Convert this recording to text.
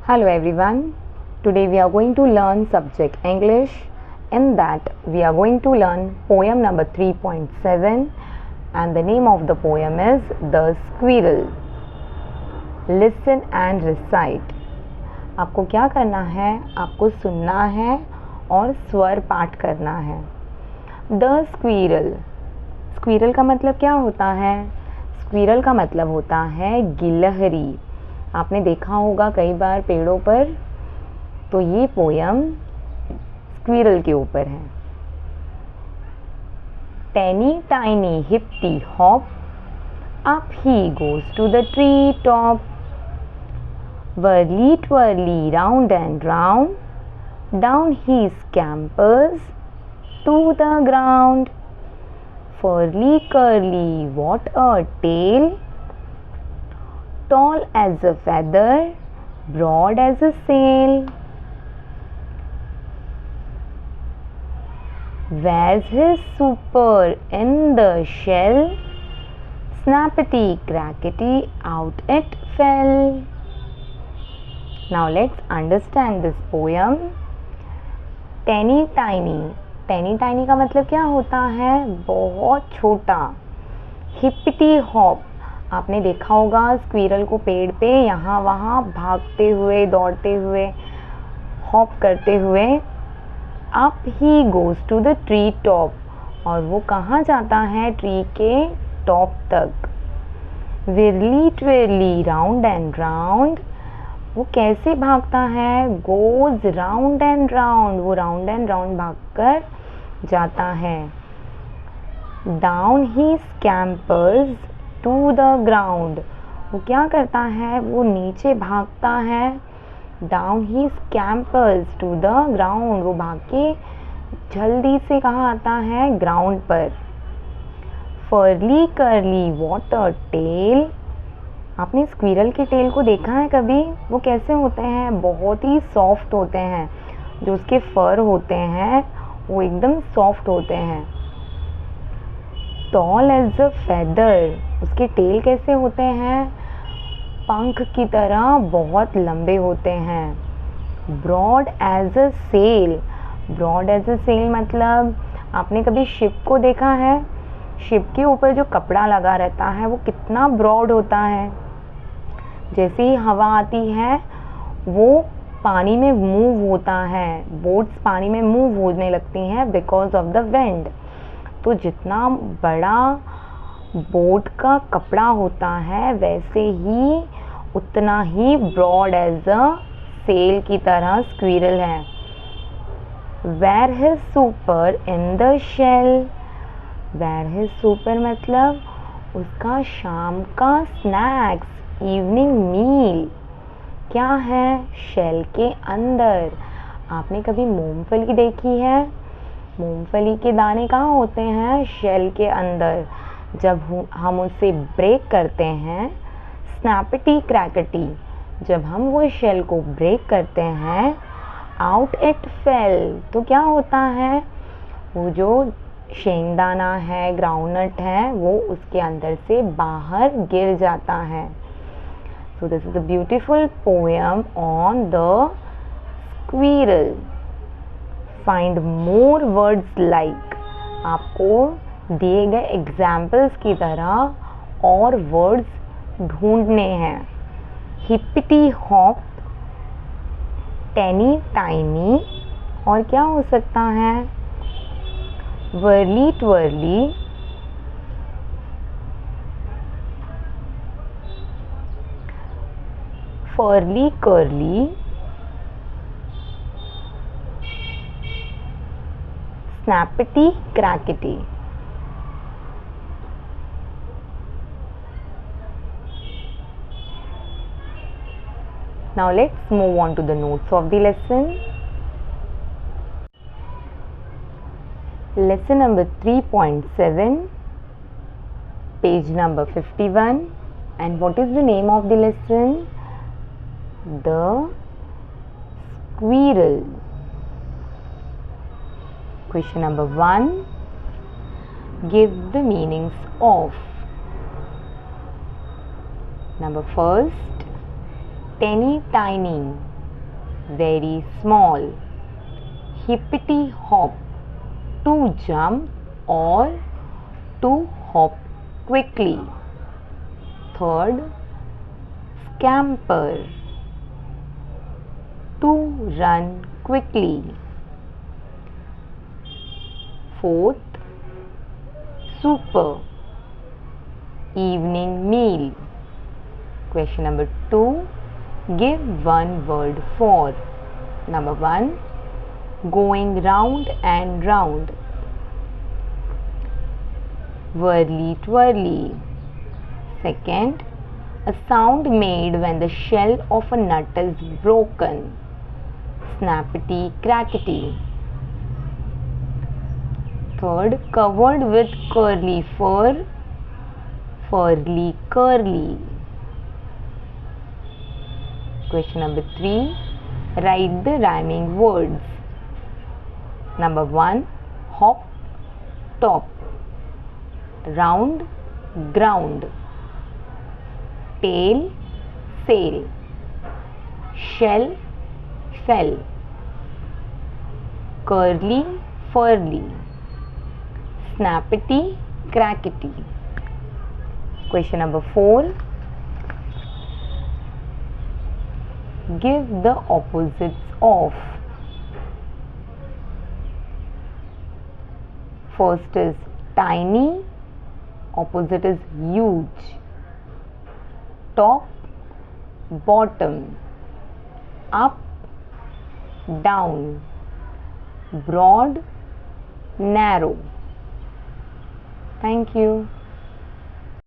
Hello everyone. Today we are going to learn subject English. In that we are going to learn poem number 3.7 and the name of the poem is The Squirrel. Listen and recite. आपको क्या करना है? आपको सुनना है और स्वर पाठ करना है. The Squirrel. Squirrel का मतलब क्या होता है? Squirrel का मतलब होता है गिलहरी. आपने देखा होगा कई बार पेड़ों पर. तो ये पोयम स्क्विरल के ऊपर है. Teeny tiny hippity hop up he goes to the tree top. Whirly twirly round and round down he scampers to the ground. Furly curly what a tail, tall as a feather, broad as a sail. Where's his super in the shell? Snappity crackety out it fell. Now let's understand this poem. Teeny tiny. Teeny tiny का मतलब क्या होता है? बहुत छोटा. Hippity hop. आपने देखा होगा स्क्विरल को पेड़ पे यहाँ वहाँ भागते हुए, दौड़ते हुए, हॉप करते हुए. Up he goes to the tree top. और वो कहाँ जाता है? ट्री के टॉप तक. Whirly twirly round and round. वो कैसे भागता है? Goes round and round. वो राउंड एंड राउंड भागकर जाता है. Down he scampers to the ground. वो क्या करता है? वो नीचे भागता है. Down he scampers to the ground. वो भाग के जल्दी से कहाँ आता है? ग्राउंड पर. फर्ली कर्ली वॉट अ टेल. आपने स्क्विरल के टेल को देखा है कभी? वो कैसे होते हैं? बहुत ही सॉफ्ट होते हैं. जो उसके फर होते हैं वो एकदम सॉफ्ट होते हैं. Tall as a feather. उसके टेल कैसे होते हैं? पंख की तरह बहुत लंबे होते हैं. Broad as a sail. Broad as a sail मतलब आपने कभी शिप को देखा है? शिप के ऊपर जो कपड़ा लगा रहता है वो कितना ब्रॉड होता है. जैसे ही हवा आती है वो पानी में मूव होता है. बोट्स पानी में मूव होने लगती हैं बिकॉज ऑफ द विंड. तो जितना बड़ा बोट का कपड़ा होता है वैसे ही उतना ही ब्रॉड एज अ सेल की तरह स्क्विरल है. Where his supper in the shell. Where his supper मतलब उसका शाम का स्नैक्स, इवनिंग मील क्या है? शेल के अंदर. आपने कभी मूंगफली देखी है? मूंगफली के दाने कहाँ होते हैं? शेल के अंदर. जब हम उसे ब्रेक करते हैं, स्नैपिटी क्रैकटी, जब हम वो शेल को ब्रेक करते हैं, आउट इट फेल. तो क्या होता है? वो जो शेंगदाना है, ग्राउंडनट है, वो उसके अंदर से बाहर गिर जाता है. So this is a beautiful poem on the squirrel. Find more words like. आपको दिए गए एग्जाम्पल्स की तरह और वर्ड्स ढूंढने हैं. हिप्पिटी हॉप, टेनी टाइनी, और क्या हो सकता है? Whirly twirly, furly curly, snappity crackety. Now let's move on to the notes of the lesson. Lesson number 3.7, page number 51. And what is the name of the lesson? The Squirrel. Question number 1. Give the meanings of. Number first, teeny tiny. very small. Hippity hop, to jump or to hop quickly. Third, scamper, to run quickly. Fourth, super, evening meal. Question number 2, give one word for. Number 1, going round and round. Whirly twirly. Second, a sound made when the shell of a nut is broken. Snappity crackety. Third, covered with curly fur. Furly curly. Question number 3, write the rhyming words. Number 1, hop, top. Round, ground. Tail, sail. Shell, fell. Curly, furly. Snappity, crackety. Question number 4, give the opposites of. First is tiny, opposite is huge. Top, bottom. Up, down. Broad, narrow. Thank you.